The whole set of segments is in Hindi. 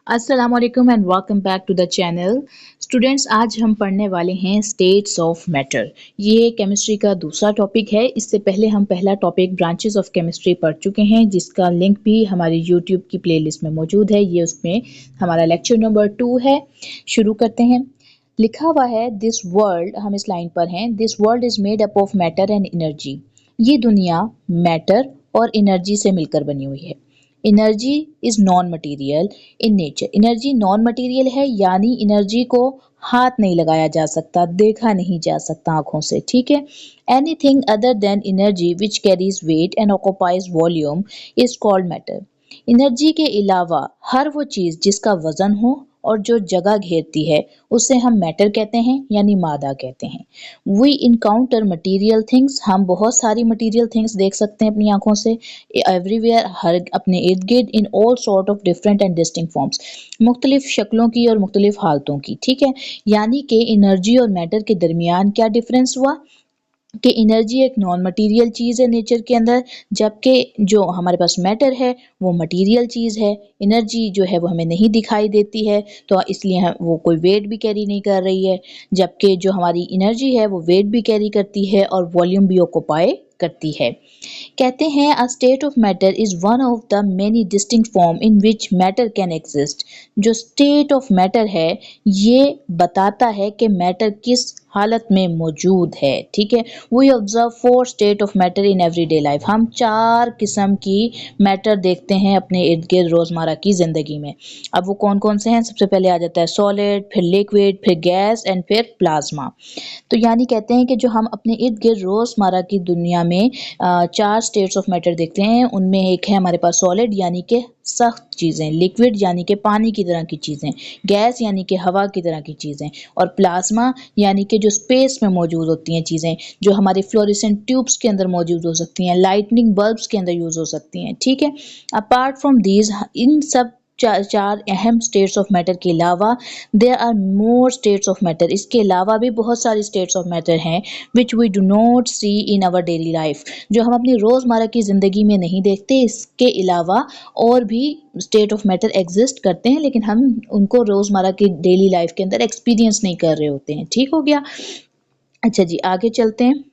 अस्सलाम वालेकुम and welcome back to the channel. Students, आज हम पढ़ने वाले हैं स्टेट्स ऑफ मैटर। ये केमिस्ट्री का दूसरा टॉपिक है। इससे पहले हम पहला टॉपिक ब्रांचेस ऑफ केमिस्ट्री पढ़ चुके हैं, जिसका लिंक भी हमारी यूट्यूब की प्लेलिस्ट में मौजूद है। ये उसमें हमारा लेक्चर नंबर 2 है। शुरू करते हैं। लिखा हुआ है दिस वर्ल्ड, हम इस लाइन पर हैं, this world is made up of matter and energy. ये दुनिया मैटर और एनर्जी से मिलकर बनी हुई है। Energy is non material in nature. Energy non material है, यानी एनर्जी को हाथ नहीं लगाया जा सकता, देखा नहीं जा सकता आंखों से, ठीक है। Anything other than energy which carries weight and occupies volume is called matter. Energy के अलावा हर वो चीज जिसका वजन हो और जो जगह घेरती है उसे हम मैटर कहते हैं, यानी मादा कहते हैं। वी इनकाउंटर मटीरियल थिंग्स, हम बहुत सारी मटीरियल थिंग्स देख सकते हैं अपनी आंखों से एवरीवेयर, हर अपने इर्द गिर्द, in all sort of different and distinct forms, मुख्तलिफ शक्लों की और मुख्तलिफ हालतों की, ठीक है। यानी कि एनर्जी और मैटर के दरमियान क्या डिफरेंस हुआ कि एनर्जी एक नॉन मटेरियल चीज़ है नेचर के अंदर, जबकि जो हमारे पास मैटर है वो मटेरियल चीज़ है। एनर्जी जो है वो हमें नहीं दिखाई देती है, तो इसलिए वो कोई वेट भी कैरी नहीं कर रही है, जबकि जो हमारी एनर्जी है वो वेट भी कैरी करती है और वॉल्यूम भी ऑक्यूपाई करती है। कहते हैं अ state of matter is one of the many distinct form in which matter can exist. जो स्टेट ऑफ मैटर है ये बताता है कि मैटर किस हालत में मौजूद है, ठीक है। We observe 4 state of matter in everyday life. हम 4 किस्म की मैटर देखते हैं अपने इर्द गिर्द रोजमर्रा की जिंदगी में। अब वो कौन कौन से हैं? सबसे पहले आ जाता है सॉलिड, फिर लिक्विड, फिर गैस एंड फिर प्लाज्मा। तो यानी कहते हैं कि जो हम अपने इर्द गिर्द रोजमर्रा की दुनिया में 4 स्टेट्स ऑफ मैटर देखते हैं, उनमें एक है हमारे पास सॉलिड यानी कि सख्त चीज़ें, लिक्विड यानी कि पानी की तरह की चीज़ें, गैस यानी कि हवा की तरह की चीज़ें, और प्लाज्मा यानी कि जो स्पेस में मौजूद होती हैं चीज़ें, जो हमारे फ्लोरेसेंट ट्यूब्स के अंदर मौजूद हो सकती हैं, लाइटनिंग बल्ब्स के अंदर यूज़ हो सकती हैं, ठीक है। अपार्ट फ्रॉम दीज, इन सब चार अहम स्टेट्स ऑफ मैटर के अलावा there are more states of matter, इसके अलावा भी बहुत सारी स्टेट्स ऑफ मैटर हैं which we do not see in our daily life, जो हम अपनी रोज़मर्रा की ज़िंदगी में नहीं देखते। इसके अलावा और भी स्टेट ऑफ मैटर एग्जिस्ट करते हैं, लेकिन हम उनको रोज़मर्रा की डेली लाइफ के अंदर एक्सपीरियंस नहीं कर रहे होते हैं, ठीक हो गया। अच्छा जी, आगे चलते हैं।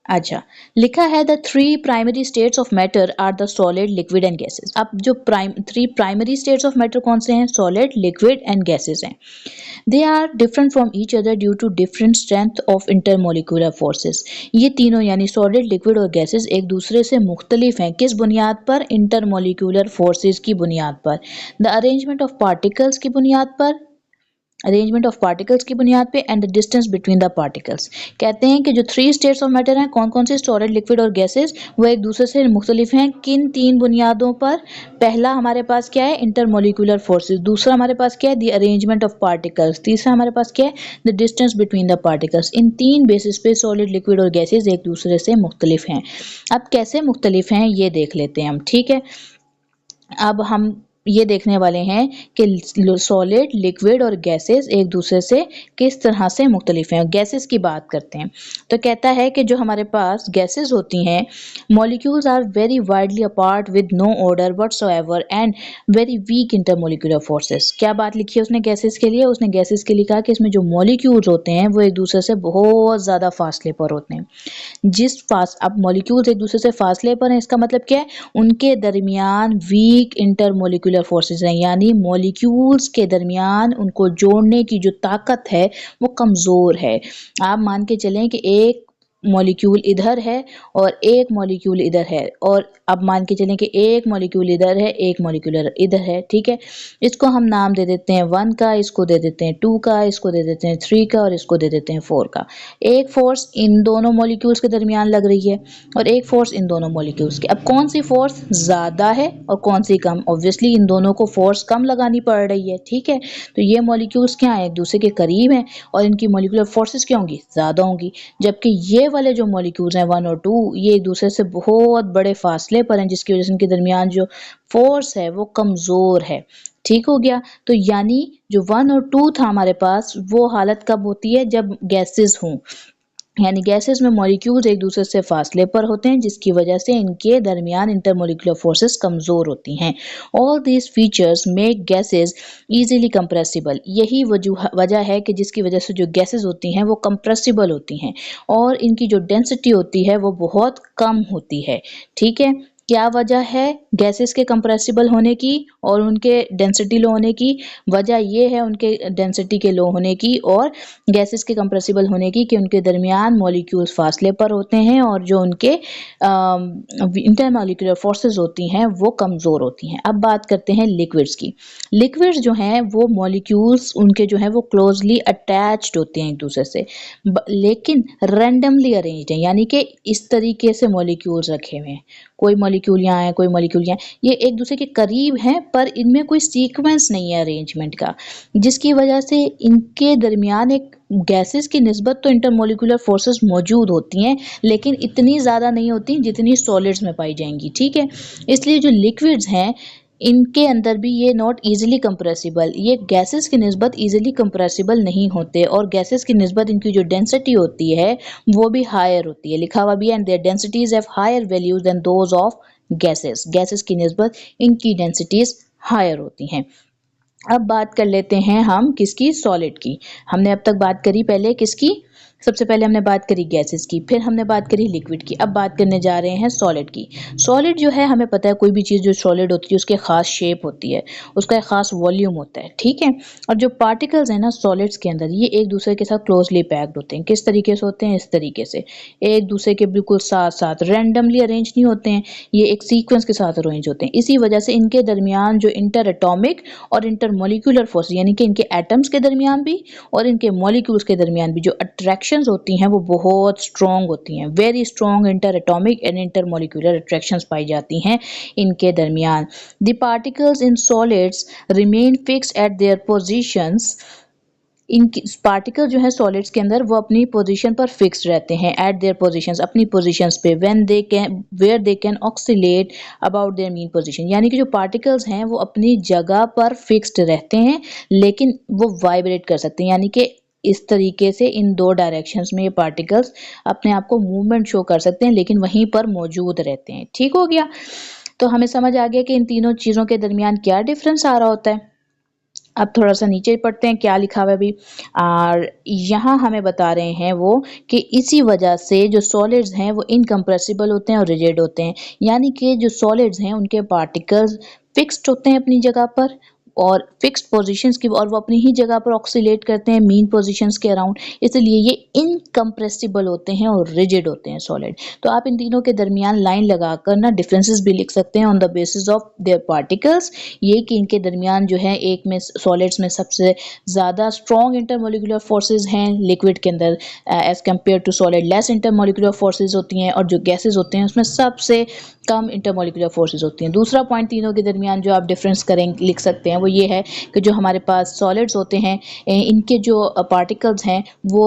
अच्छा, लिखा है the 3 primary states of matter are the solid, liquid and gases. अब जो 3 प्राइमरी स्टेट्स ऑफ मैटर कौन से हैं? सॉलिड, लिक्विड एंड गैसेस हैं। They are different from each other due to different strength of intermolecular forces. ये तीनों यानी सॉलिड, लिक्विड और गैसेस एक दूसरे से मुख्तलिफ हैं। किस बुनियाद पर? इंटरमोलिकुलर फोर्सेस की बुनियाद पर, द अरेंजमेंट ऑफ पार्टिकल्स की बुनियाद पर, अरेंजमेंट ऑफ पार्टिकल्स की बुनियाद पे, and the distance between the particles. कहते हैं कि जो 3 स्टेट्स ऑफ मैटर हैं, कौन कौन से? सॉलिड, लिक्विड और गैसेस, वो एक दूसरे से मुख्तलिफ हैं। किन 3 बुनियादों पर? पहला हमारे पास क्या है? Intermolecular forces. दूसरा हमारे पास क्या है? The arrangement of particles. तीसरा हमारे पास क्या है? The distance between the particles. In 3 basis पे सॉलिड, लिक्विड और गैसेस एक दूसरे से मुख्तलिफ हैं। अब कैसे मुख्तलिफ हैं ये देख लेते हैं हम, ठीक है। अब हम ये देखने वाले हैं कि सॉलिड, लिक्विड और गैसेस एक दूसरे से किस तरह से मुख्तलिफ हैं। गैसेस की बात करते हैं तो कहता है कि जो हमारे पास गैसेस होती हैं, molecules are very widely apart with no order whatsoever and very weak intermolecular forces. क्या बात लिखी है उसने गैसेस के लिए? उसने गैसेस के लिए कहा कि इसमें जो मॉलिक्यूल्स होते हैं वो एक दूसरे से बहुत ज़्यादा फासले पर होते हैं। अब मॉलिक्यूल्स एक दूसरे से फासले पर हैं, इसका मतलब क्या है? उनके दरमियान वीक इंटरमोलिकुलर फोर्सेस हैं, यानी मॉलिक्यूल्स के दरमियान उनको जोड़ने की जो ताकत है वो कमज़ोर है। आप मान के चलें कि एक मॉलिक्यूल इधर है और एक मॉलिक्यूल इधर है, और अब मान के चलें कि एक मॉलिक्यूल इधर है, एक मॉलिक्यूल इधर है, ठीक है। इसको हम नाम दे देते हैं 1 का, इसको दे देते हैं 2 का, इसको दे देते हैं 3 का, और इसको दे देते हैं 4 का। एक फोर्स इन दोनों मॉलिक्यूल्स के दरमियान लग रही है और एक फोर्स इन दोनों मॉलिक्यूल्स के। अब कौन सी फोर्स ज़्यादा है और कौन सी कम? ऑब्वियसली इन दोनों को फोर्स कम लगानी पड़ रही है, ठीक है। तो ये मॉलिक्यूल्स क्या है? एक दूसरे के करीब हैं और इनकी मॉलिक्यूलर फोर्सेस क्या होंगी? ज़्यादा होंगी। जबकि ये वाले जो मॉलिक्यूल्स हैं 1 और 2, ये एक दूसरे से बहुत बड़े फासले पर हैं, जिसकी वजह से इनके दरमियान जो फोर्स है वो कमज़ोर है, ठीक हो गया। तो यानी जो 1 और 2 था हमारे पास, वो हालत कब होती है? जब गैसेस हों। यानी गैसेस में मॉलिक्यूल्स एक दूसरे से फासले पर होते हैं, जिसकी वजह से इनके दरमियान इंटरमोलिकुलर फोर्सेस कमज़ोर होती हैं। All these features make gases easily compressible. यही वजह है कि जिसकी वजह से जो गैसेस होती हैं वो कंप्रेसिबल होती हैं और इनकी जो डेंसिटी होती है वो बहुत कम होती है। ठीक है, क्या वजह है गैसेस के कंप्रेसिबल होने की और उनके डेंसिटी लो होने की? वजह ये है उनके डेंसिटी के लो होने की और गैसेस के कंप्रेसिबल होने की कि उनके दरमियान मॉलिक्यूल्स फासले पर होते हैं और जो उनके इंटरमॉलिक्यूलर फोर्सेस होती हैं वो कमज़ोर होती हैं। अब बात करते हैं लिक्विड्स की। लिक्विड्स जो हैं वो मॉलिक्यूल्स उनके जो हैं वो क्लोजली अटैच्ड होते हैं एक दूसरे से, लेकिन रैंडमली अरेंज्ड हैं, यानी कि इस तरीके से मॉलिक्यूल्स रखे हुए हैं, कोई मॉलिक्यूल यहाँ है, कोई मॉलिक्यूल यहाँ, ये एक दूसरे के करीब हैं पर इनमें कोई सीक्वेंस नहीं है अरेंजमेंट का, जिसकी वजह से इनके दरमियान एक गैसेस की निस्बत तो इंटरमोलिकुलर फोर्सेस मौजूद होती हैं, लेकिन इतनी ज़्यादा नहीं होती जितनी सॉलिड्स में पाई जाएंगी। ठीक है, इसलिए जो लिक्विड्स हैं इनके अंदर भी ये नॉट इजीली कंप्रेसिबल, ये गैसेस की निस्बत इजीली कंप्रेसिबल नहीं होते और गैसेस की निस्बत इनकी जो डेंसिटी होती है वो भी हायर होती है, लिखा हुआ भी है, and their densities have higher values than those of gases. Gases की निस्बत इनकी डेंसिटीज हायर होती हैं। अब बात कर लेते हैं हम किसकी? सॉलिड की। हमने अब तक बात करी पहले किसकी? सबसे पहले हमने बात करी गैसेस की, फिर हमने बात करी लिक्विड की, अब बात करने जा रहे हैं सॉलिड की। सॉलिड जो है, हमें पता है कोई भी चीज़ जो सॉलिड होती है उसके खास शेप होती है, उसका एक खास वॉल्यूम होता है। ठीक है, और जो पार्टिकल्स हैं ना सॉलिड्स के अंदर, ये एक दूसरे के साथ क्लोजली पैक्ड होते हैं। किस तरीके से होते हैं? इस तरीके से, एक दूसरे के बिल्कुल साथ साथ, रैंडमली अरेंज नहीं होते हैं, ये एक सीक्वेंस के साथ अरेंज होते हैं। इसी वजह से इनके दरमियान जो इंटर एटॉमिक और इंटरमोलिकुलर फोर्स, यानी कि इनके एटम्स के दरमियान भी और इनके मॉलिक्यूल्स के दरमियान भी जो अट्रैक्शंस होती हैं वो बहुत स्ट्रॉन्ग होती हैं। Very strong interatomic and intermolecular attractions पाई जाती हैं इनके दरमियान। The particles in solids remain fixed at their positions. इनकी पार्टिकल जो है सॉलिड्स के अंदर वो अपनी पोजीशन पर फिक्स रहते हैं, एट देयर पोजीशंस, अपनी पोजीशंस पे, when they can, where they can oscillate about their mean position. यानी कि जो पार्टिकल्स हैं वो अपनी जगह पर फिक्स्ड रहते हैं लेकिन वो वाइब्रेट कर सकते हैं, यानी कि इस तरीके से इन दो डायरेक्शंस में ये पार्टिकल्स अपने आप को मूवमेंट शो कर सकते हैं लेकिन वहीं पर मौजूद रहते हैं। ठीक हो गया, तो हमें समझ आ गया कि इन तीनों चीज़ों के दरमियान क्या डिफरेंस आ रहा होता है। अब थोड़ा सा नीचे पढ़ते हैं क्या लिखा हुआ है अभी, और यहाँ हमें बता रहे हैं वो कि इसी वजह से जो सॉलिड्स हैं वो इनकम्प्रेसिबल होते हैं और रिजिड होते हैं, यानी कि जो सॉलिड्स हैं उनके पार्टिकल्स फिक्स्ड होते हैं अपनी जगह पर और फिक्स्ड पोजीशंस की, और वो अपनी ही जगह पर ऑक्सीलेट करते हैं मीन पोजीशंस के अराउंड, इसलिए ये इनकम्प्रेसिबल होते हैं और रिजिड होते हैं सॉलिड। तो आप इन तीनों के दरमियान लाइन लगाकर ना डिफरेंसेस भी लिख सकते हैं on the basis of their particles, ये कि इनके दरमियान जो है एक में सॉलिड्स में सबसे ज़्यादा स्ट्रॉन्ग इंटरमोलिकुलर फोर्सेज हैं, लिक्विड के अंदर as compare to solid less intermolecular forces होती हैं, और जो गैसेज होते हैं उसमें सबसे कम इंटरमोलिकुलर फोर्सेज होती हैं। दूसरा पॉइंट तीनों के दरमियान जो आप डिफरेंस करेंगे लिख सकते हैं वो ये है कि जो हमारे पास सॉलिड्स होते हैं इनके जो पार्टिकल्स हैं वो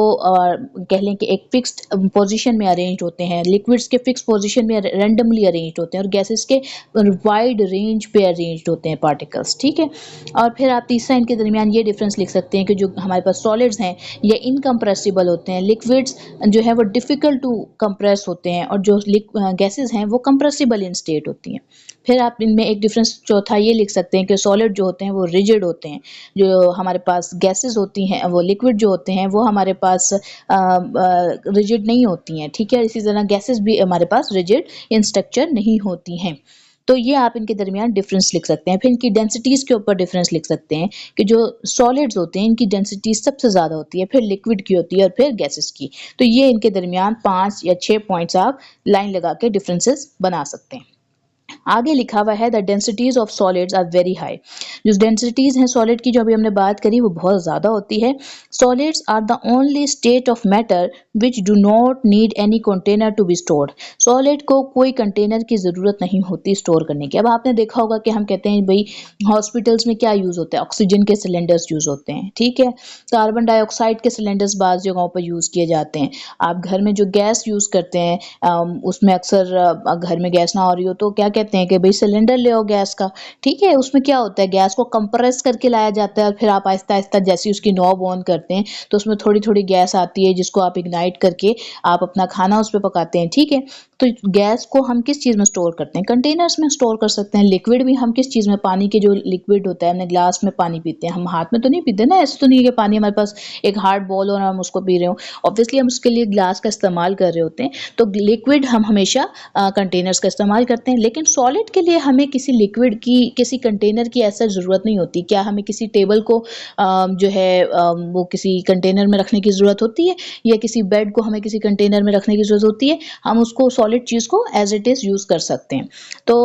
कह लें कि एक फिक्स्ड पोजीशन में अरेंज होते हैं, लिक्विड्स के फिक्स पोजीशन में रैंडमली अरेंज होते हैं और गैसेस के वाइड रेंज पे अरेंज होते हैं पार्टिकल्स। ठीक है, और फिर आप तीसरा इनके दरमियान ये डिफरेंस लिख सकते हैं कि जो हमारे पास सॉलिड्स हैं ये इनकम्प्रेसिबल होते हैं, लिक्विड्स जो है वो डिफ़िकल्ट टू कंप्रेस होते हैं और जो गैसेस हैं वो कंप्रेसिबल इन स्टेट होती हैं। फिर आप इनमें एक डिफरेंस चौथा ये लिख सकते हैं कि सॉलिड जो होते हैं वो रिजिड होते हैं, जो हमारे पास गैसेस होती हैं वो लिक्विड जो होते हैं वो हमारे पास रिजिड नहीं होती हैं। ठीक है, इसी तरह गैसेस भी हमारे पास रिजिड इन स्ट्रक्चर नहीं होती हैं। तो ये आप इनके दरमियान डिफरेंस लिख सकते हैं। फिर इनकी डेंसिटीज़ के ऊपर डिफरेंस लिख सकते हैं कि जो सॉलिड्स होते हैं इनकी डेंसिटी सबसे ज़्यादा होती है, फिर लिक्विड की होती है और फिर गैसेस की। तो ये इनके दरमियान 5 या 6 पॉइंट्स आप लाइन लगा के डिफरेंसेस बना सकते हैं। आगे लिखा हुआ है the densities of solids are very high. जो डेंसिटीज हैं सॉलिड की जो अभी हमने बात करी वो बहुत ज़्यादा होती है। Solids are the only state of matter which do not need any container to be stored. Solid को कोई कंटेनर की ज़रूरत नहीं होती स्टोर करने की। अब आपने देखा होगा कि हम कहते हैं भाई हॉस्पिटल्स में क्या यूज़ होता है, ऑक्सीजन के सिलेंडर्स यूज़ होते हैं। ठीक है, कार्बन डाइऑक्साइड के सिलेंडर्स बाज़ जगहों पर यूज़ किए जाते हैं। आप घर में जो गैस यूज़ करते हैं उसमें अक्सर घर में गैस ना हो रही हो तो क्या कहते कहते हैं कि भाई सिलेंडर ले आओ गैस का, ठीक है। उसमें क्या होता है, गैस को कंप्रेस करके लाया जाता है और फिर आप आहिस्ता आहिस्ता जैसे उसकी नॉब ऑन करते हैं तो उसमें थोड़ी थोड़ी गैस आती है जिसको आप इग्नाइट करके आप अपना खाना उस पर पकाते हैं, ठीक है। तो गैस को हम किस चीज़ में स्टोर करते हैं, कंटेनर्स में स्टोर कर सकते हैं। लिक्विड भी हम किस चीज़ में, पानी के जो लिक्विड होता है, हमने ग्लास में पानी पीते हैं, हम हाथ में तो नहीं पीते ना, ऐसे तो नहीं है कि पानी हमारे पास एक हार्ड बॉल और हम उसको पी रहे हो, ऑब्वियसली हम उसके लिए ग्लास का इस्तेमाल कर रहे होते हैं। तो लिक्विड हम हमेशा कंटेनर्स का इस्तेमाल करते हैं, लेकिन सॉलिड के लिए हमें किसी लिक्विड की, किसी कंटेनर की ऐसा ज़रूरत नहीं होती। क्या हमें किसी टेबल को जो है वो किसी कंटेनर में रखने की ज़रूरत होती है, या किसी बेड को हमें किसी कंटेनर में रखने की ज़रूरत होती है? हम उसको सॉलिड चीज़ को एज इट इज़ यूज़ कर सकते हैं। तो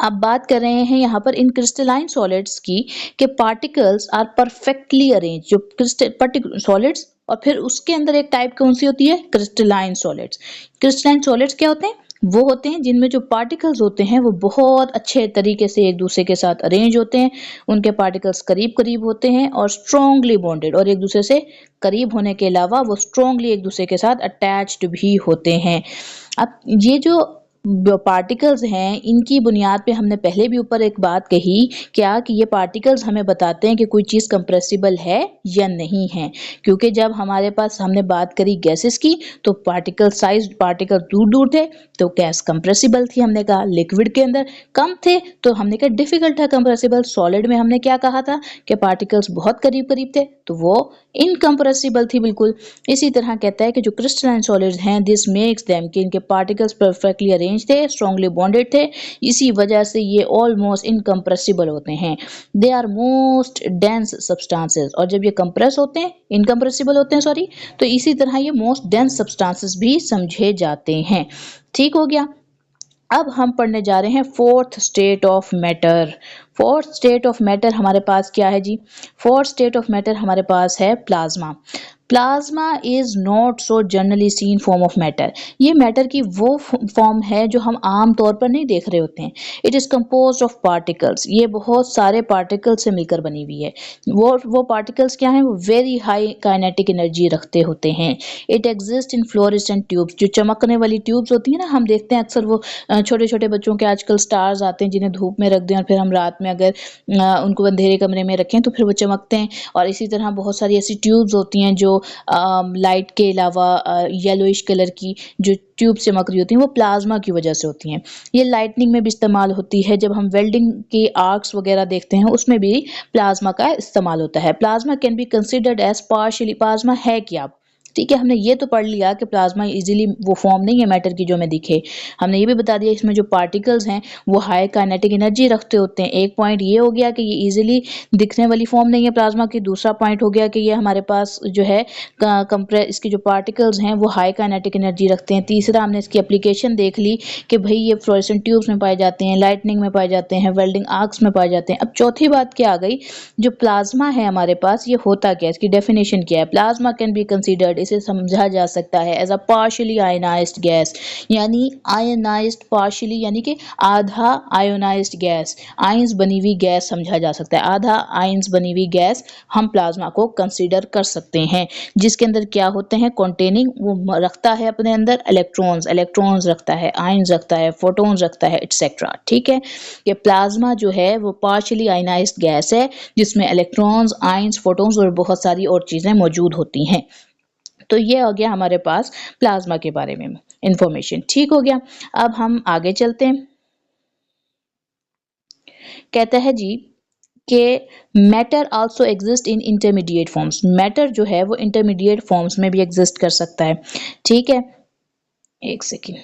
अब बात कर रहे हैं यहाँ पर इन क्रिस्टलाइन सॉलिड्स की, कि पार्टिकल्स आर परफेक्टली अरेंज, जो क्रिस्टल सॉलिड्स, और फिर उसके अंदर एक टाइप कौन सी होती है, क्रिस्टलाइन सॉलिड्स। क्रिस्टलाइन सॉलिड्स क्या होते हैं, वो होते हैं जिनमें जो पार्टिकल्स होते हैं वो बहुत अच्छे तरीके से एक दूसरे के साथ अरेंज होते हैं, उनके पार्टिकल्स करीब करीब होते हैं और स्ट्रॉन्गली बॉन्डेड, और एक दूसरे से करीब होने के अलावा वो स्ट्रॉन्गली एक दूसरे के साथ अटैच्ड भी होते हैं। अब ये जो पार्टिकल्स हैं, इनकी बुनियाद पे हमने पहले भी ऊपर एक बात कही, क्या कि ये पार्टिकल्स हमें बताते हैं कि कोई चीज़ कंप्रेसिबल है या नहीं है। क्योंकि जब हमारे पास हमने बात करी गैसेस की तो पार्टिकल साइज, पार्टिकल दूर दूर थे तो गैस कंप्रेसिबल थी, हमने कहा। लिक्विड के अंदर कम थे तो हमने कहा डिफिकल्ट है कंप्रेसिबल। सॉलिड में हमने क्या कहा था कि पार्टिकल्स बहुत करीब करीब थे तो वो इनकम्प्रेसिबल थी बिल्कुल। इसी तरह कहता है कि जो क्रिस्टलाइन सॉलिड्स हैं, दिस मेक्स देम, कि इनके पार्टिकल्स परफेक्टली अरेंज थे, स्ट्रांगली बॉन्डेड थे, इसी वजह से ये ऑलमोस्ट इनकम्प्रेसिबल होते हैं। They are most dense substances, और जब ये कंप्रेस होते हैं, इनकम्प्रेसिबल होते हैं सॉरी, तो इसी तरह ये मोस्ट डेंस सब्सटेंसेस भी समझे जाते हैं। ठीक हो गया। अब हम पढ़ने जा रहे हैं fourth state of matter. Fourth state of matter हमारे पास क्या है जी, फोर्थ स्टेट ऑफ मैटर हमारे पास है plasma. Plasma is not so generally seen form of matter. ये मैटर की वो फॉर्म है जो हम आम तौर पर नहीं देख रहे होते हैं। It is composed of particles, ये बहुत सारे पार्टिकल्स से मिलकर बनी हुई है। वो पार्टिकल्स क्या हैं, वो वेरी हाई काइनेटिक एनर्जी रखते होते हैं। It exist in fluorescent tubes, जो चमकने वाली ट्यूब्स होती है ना, हम देखते हैं अक्सर वो छोटे छोटे बच्चों के आजकल स्टार्स आते हैं जिन्हें धूप में रख दें और फिर हम रात में अगर उनको अंधेरे कमरे में रखें तो फिर वो चमकते हैं। और इसी तरह बहुत सारी ऐसी ट्यूब्स होती हैं जो लाइट के अलावा येलोइश कलर की जो ट्यूब चमक रही होती हैं, वो प्लाज्मा की वजह से होती हैं। ये लाइटनिंग में भी इस्तेमाल होती है, जब हम वेल्डिंग के आर्क्स वगैरह देखते हैं उसमें भी प्लाज्मा का इस्तेमाल होता है। Plasma can be considered as partially, plasma है क्या, ठीक है। हमने ये तो पढ़ लिया कि प्लाज्मा इजीली वो फॉर्म नहीं है मैटर की जो हमें दिखे। हमने ये भी बता दिया इसमें जो पार्टिकल्स हैं वो हाई काइनेटिक एनर्जी रखते होते हैं। एक पॉइंट ये हो गया कि ये इजीली दिखने वाली फॉर्म नहीं है प्लाज्मा की। दूसरा पॉइंट हो गया कि ये हमारे पास जो है इसके जो पार्टिकल्स हैं वो हाई काइनेटिक एनर्जी रखते हैं। तीसरा हमने इसकी एप्लीकेशन देख ली कि भाई ये फ्लोरेसेंट ट्यूब्स में पाए जाते हैं, लाइटनिंग में पाए जाते हैं, वेल्डिंग आर्क्स में पाए जाते हैं। अब चौथी बात क्या आ गई, जो प्लाज्मा है हमारे पास ये होता क्या है, इसकी डेफिनेशन क्या है। प्लाज्मा कैन बी कंसीडर्ड, इसे समझा जा सकता है as a partially ionized gas, यानी आयनाइज्ड पार्शियली यानी कि आधा आयोनाइज्ड गैस, आयंस बनी हुई गैस समझा जा सकता है। आधा आयंस बनी हुई गैस हम प्लाज्मा को कंसीडर कर सकते हैं, जिसके अंदर क्या होते हैं, कंटेनिंग, वो रखता है अपने अंदर इलेक्ट्रॉन्स, इलेक्ट्रॉन्स रखता है, आयंस रखता है, फोटॉन्स रखता है, एटसेट्रा। ठीक है, ये प्लाज्मा जो है वो पार्शियली आयनाइज्ड गैस है जिसमें इलेक्ट्रॉन्स, आयंस, फोटॉन्स और बहुत सारी और चीजें मौजूद होती हैं। तो ये आ गया हमारे पास प्लाज्मा के बारे में इंफॉर्मेशन। ठीक हो गया। अब हम आगे चलते हैं। कहता है जी कि matter also exist in intermediate forms. Matter जो है वो इंटरमीडिएट फॉर्म्स में भी एग्जिस्ट कर सकता है। ठीक है, एक सेकेंड।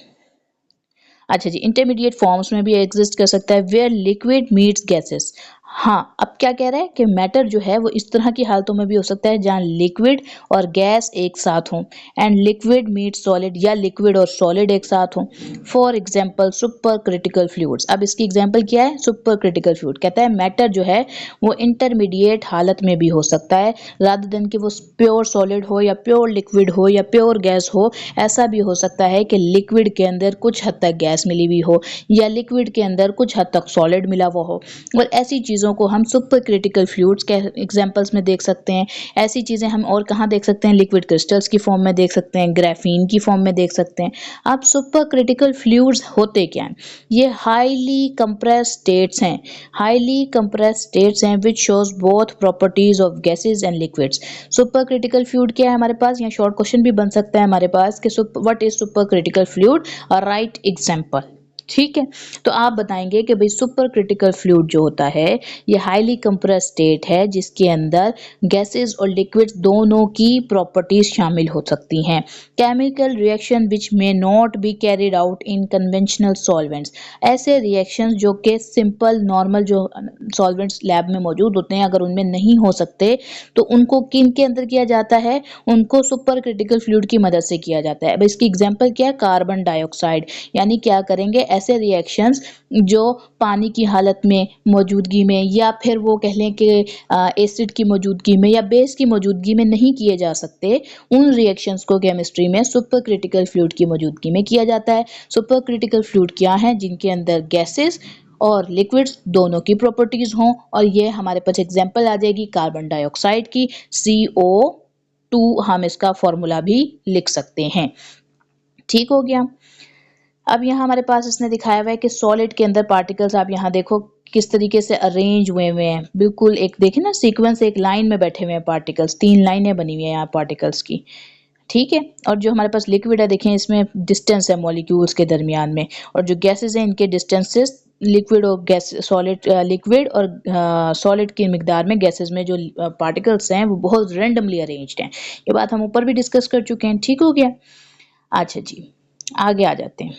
अच्छा जी, इंटरमीडिएट फॉर्म्स में भी एग्जिस्ट कर सकता है, वेयर लिक्विड मीट्स गैसेस। हाँ, अब क्या कह रहा है कि मैटर जो है वो इस तरह की हालतों में भी हो सकता है जहाँ लिक्विड और गैस एक साथ हों, एंड लिक्विड मीट सॉलिड, या लिक्विड और सॉलिड एक साथ हों। For example super critical fluids. अब इसकी एग्जांपल क्या है, सुपर क्रिटिकल फ्लूइड। कहता है मैटर जो है वो इंटरमीडिएट हालत में भी हो सकता है, रादर देन कि वो प्योर सॉलिड हो या प्योर लिक्विड हो या प्योर गैस हो। ऐसा भी हो सकता है कि लिक्विड के अंदर कुछ हद तक गैस मिली हुई हो या लिक्विड के अंदर कुछ हद तक सॉलिड मिला हुआ हो, और ऐसी चीज़ों चीज़ों को हम सुपर क्रिटिकल फ्लूइड्स के एग्जांपल्स में देख सकते हैं। ऐसी चीज़ें हम और कहाँ देख सकते हैं? लिक्विड क्रिस्टल्स की फॉर्म में देख सकते हैं, ग्राफीन की फॉर्म में देख सकते हैं। अब सुपर क्रिटिकल फ्लूइड्स होते क्या हैं? ये हाईली कंप्रेस्ड स्टेट्स हैं, हाईली कंप्रेस्ड स्टेट्स हैं which shows both properties of gases and liquids. Super critical fluid क्या है हमारे पास? यहाँ शॉर्ट क्वेश्चन भी बन सकता है हमारे पास कि what is super critical fluid, right example. ठीक है, तो आप बताएंगे कि भाई सुपर क्रिटिकल फ्लूइड जो होता है ये हाईली कंप्रेस्ड स्टेट है जिसके अंदर गैसेस और लिक्विड्स दोनों की प्रॉपर्टीज शामिल हो सकती हैं। Chemical reaction which may not be carried out in conventional solvents, ऐसे रिएक्शंस जो कि सिंपल नॉर्मल जो सॉल्वेंट्स लैब में मौजूद होते हैं अगर उनमें नहीं हो सकते तो उनको किन के अंदर किया जाता है? उनको सुपर क्रिटिकल फ्लूइड की मदद से किया जाता है। अब इसकी एग्जांपल क्या है? कार्बन डाइऑक्साइड, यानी क्या करेंगे ऐसे रिएक्शंस जो पानी की हालत में मौजूदगी में या फिर वो कह लें कि एसिड की मौजूदगी में या बेस की मौजूदगी में नहीं किए जा सकते, उन रिएक्शंस को केमिस्ट्री में सुपर क्रिटिकल फ्लूइड की मौजूदगी में किया जाता है। सुपर क्रिटिकल फ्लूइड क्या है? जिनके अंदर गैसेस और लिक्विड्स दोनों की प्रॉपर्टीज हों, और ये हमारे पास एग्जांपल आ जाएगी कार्बन डाइऑक्साइड की, CO2 हम इसका फॉर्मूला भी लिख सकते हैं। ठीक हो गया। अब यहाँ हमारे पास इसने दिखाया हुआ है कि सॉलिड के अंदर पार्टिकल्स आप यहाँ देखो किस तरीके से अरेंज हुए हुए हैं, बिल्कुल एक देखें ना सीक्वेंस, एक लाइन में बैठे हुए हैं पार्टिकल्स, 3 लाइनें बनी हुई हैं यहाँ पार्टिकल्स की। ठीक है, और जो हमारे पास लिक्विड है देखें इसमें डिस्टेंस है मॉलिक्यूल्स के दरमियान में, और जो गैसेस हैं इनके डिस्टेंसेस लिक्विड और गैस सॉलिड, लिक्विड और सॉलिड की मिकदार में गैसेस में जो पार्टिकल्स हैं वो बहुत रेंडमली अरेंज्ड हैं। ये बात हम ऊपर भी डिस्कस कर चुके हैं। ठीक हो गया। अच्छा जी, आगे आ जाते हैं।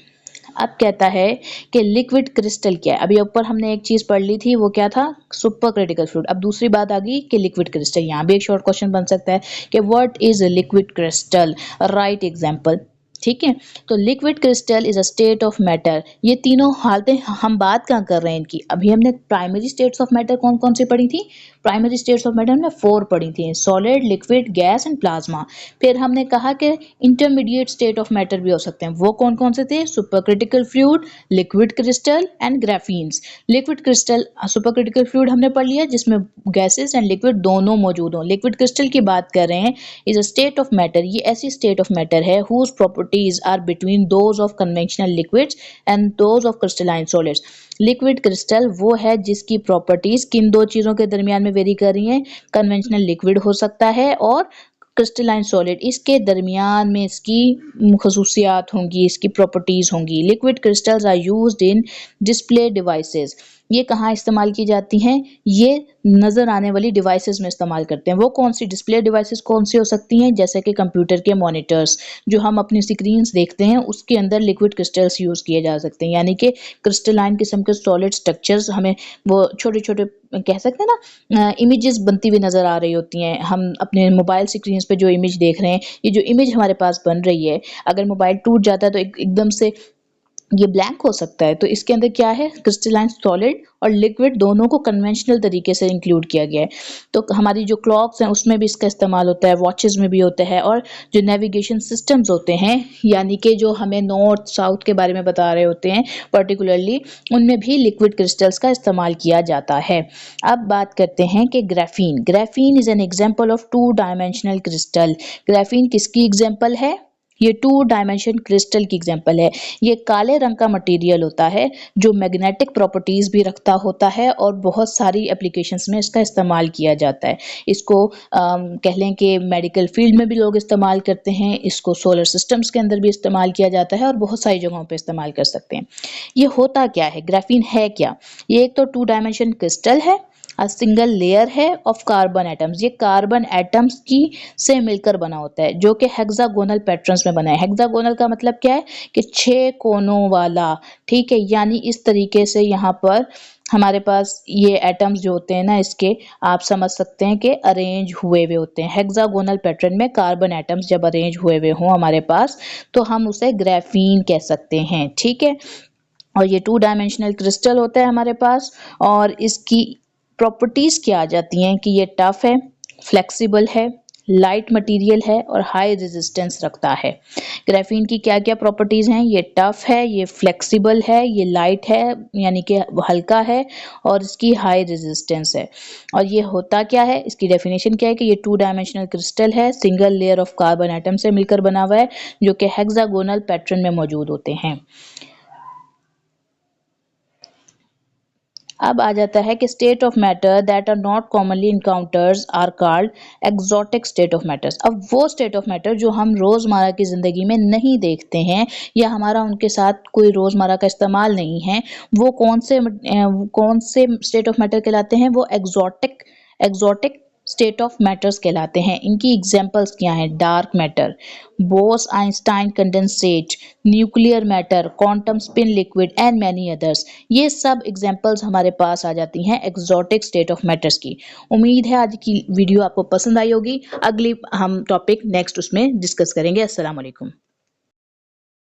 अब कहता है कि लिक्विड क्रिस्टल क्या है। अभी ऊपर हमने एक चीज पढ़ ली थी, वो क्या था? Super critical fluid. अब दूसरी बात आ गई कि लिक्विड क्रिस्टल। यहाँ भी एक शॉर्ट क्वेश्चन बन सकता है कि what is liquid crystal, right example. ठीक है, तो liquid crystal is a state of matter. ये तीनों हालतें हम बात कहाँ कर रहे हैं इनकी? अभी हमने प्राइमरी स्टेट्स ऑफ मैटर कौन कौन सी पढ़ी थी? प्राइमरी स्टेट्स ऑफ मैटर हमने 4 पढ़ी थी, solid, liquid, gas and plasma. फिर हमने कहा कि इंटरमीडिएट स्टेट ऑफ मैटर भी हो सकते हैं, वो कौन कौन से थे? Supercritical fluid, liquid crystal and graphenes. Liquid crystal supercritical fluid हमने पढ़ लिया जिसमें गैसेस एंड लिक्विड दोनों मौजूद हों। लिक्विड क्रिस्टल की बात कर रहे हैं, is a state of matter, ये ऐसी स्टेट ऑफ मैटर है whose properties are between those of conventional liquids and those of crystalline solids. Liquid crystal वो है जिसकी प्रॉपर्टीज किन दो चीजों के दरमियान में वेरी कर रही हैं? कन्वेंशनल लिक्विड हो सकता है और क्रिस्टलाइन सॉलिड, इसके दरमियान में इसकी खसूसियात होंगी, इसकी प्रॉपर्टीज होंगी। Liquid crystals are used in display devices. ये कहाँ इस्तेमाल की जाती हैं? ये नजर आने वाली डिवाइसेस में इस्तेमाल करते हैं। वो कौन सी डिस्प्ले डिवाइसेस कौन सी हो सकती हैं? जैसे कि कंप्यूटर के मॉनिटर्स, जो हम अपनी स्क्रीन्स देखते हैं उसके अंदर लिक्विड क्रिस्टल्स यूज किए जा सकते हैं, यानी कि क्रिस्टलाइन किस्म के सॉलिड स्ट्रक्चर्स हमें वो छोटे छोटे कह सकते हैं ना इमेजेस बनती हुई नजर आ रही होती हैं। हम अपने मोबाइल स्क्रीन पे जो इमेज देख रहे हैं, ये जो इमेज हमारे पास बन रही है, अगर मोबाइल टूट जाता है तो एकदम से ये ब्लैंक हो सकता है। तो इसके अंदर क्या है? क्रिस्टलाइन सॉलिड और लिक्विड दोनों को कन्वेंशनल तरीके से इंक्लूड किया गया है। तो हमारी जो क्लॉक्स हैं उसमें भी इसका इस्तेमाल होता है, वॉचेस में भी होता है, और जो नेविगेशन सिस्टम्स होते हैं यानी कि जो हमें नॉर्थ साउथ के बारे में बता रहे होते हैं पर्टिकुलरली, उनमें भी लिक्विड क्रिस्टल्स का इस्तेमाल किया जाता है। अब बात करते हैं कि graphene. Graphene is an example of 2 dimensional crystal. Graphene किसकी एग्जाम्पल है? ये 2 डायमेंशन क्रिस्टल की एग्जाम्पल है। ये काले रंग का मटेरियल होता है जो मैग्नेटिक प्रॉपर्टीज भी रखता होता है और बहुत सारी एप्लीकेशंस में इसका इस्तेमाल किया जाता है। इसको कह लें कि मेडिकल फील्ड में भी लोग इस्तेमाल करते हैं, इसको सोलर सिस्टम्स के अंदर भी इस्तेमाल किया जाता है और बहुत सारी जगहों पे इस्तेमाल कर सकते हैं। ये होता क्या है? ग्राफीन है क्या? ये एक तो 2 डायमेंशन क्रिस्टल है, सिंगल लेयर है ऑफ कार्बन एटम्स। ये कार्बन एटम्स की से मिलकर बना होता है जो कि हेक्सागोनल पैटर्न्स में बना है। हेक्सागोनल का मतलब क्या है? कि 6 कोनों वाला। ठीक है, यानी इस तरीके से यहाँ पर हमारे पास ये एटम्स जो होते हैं ना, इसके आप समझ सकते हैं कि अरेंज हुए हुए होते हैं। हेक्सागोनल पैटर्न में कार्बन एटम्स जब अरेंज हुए हुए हों हमारे पास तो हम उसे ग्राफीन कह सकते हैं। ठीक है, और ये 2 डायमेंशनल क्रिस्टल होता है हमारे पास, और इसकी प्रॉपर्टीज क्या आ जाती हैं कि ये टफ है, फ्लेक्सिबल है, लाइट मटेरियल है और हाई रेजिस्टेंस रखता है। ग्राफीन की क्या क्या प्रॉपर्टीज हैं? ये टफ है, ये फ्लेक्सिबल है, ये लाइट है यानी कि हल्का है और इसकी हाई रेजिस्टेंस है। और ये होता क्या है, इसकी डेफिनेशन क्या है कि ये 2 डायमेंशनल क्रिस्टल है, single layer of carbon atom से मिलकर बना हुआ है, जो कि हेक्सागोनल पैटर्न में मौजूद होते हैं। अब आ जाता है कि state of matter that are not commonly encounters are called exotic state of matters. अब वो स्टेट ऑफ मैटर जो हम रोजमर्रा की जिंदगी में नहीं देखते हैं या हमारा उनके साथ कोई रोजमर्रा का इस्तेमाल नहीं है, वो कौन से स्टेट ऑफ मैटर कहलाते हैं? वो एक्सोटिक स्टेट ऑफ मैटर्स कहलाते हैं। इनकी एग्जांपल्स क्या हैं? Dark matter, Bose Einstein condensate, nuclear matter, quantum spin liquid and many others. ये सब एग्जांपल्स हमारे पास आ जाती हैं एक्सोटिक स्टेट ऑफ मैटर्स की। उम्मीद है आज की वीडियो आपको पसंद आई होगी। अगली हम टॉपिक नेक्स्ट उसमें डिस्कस करेंगे। अस्सलाम वालेकुम।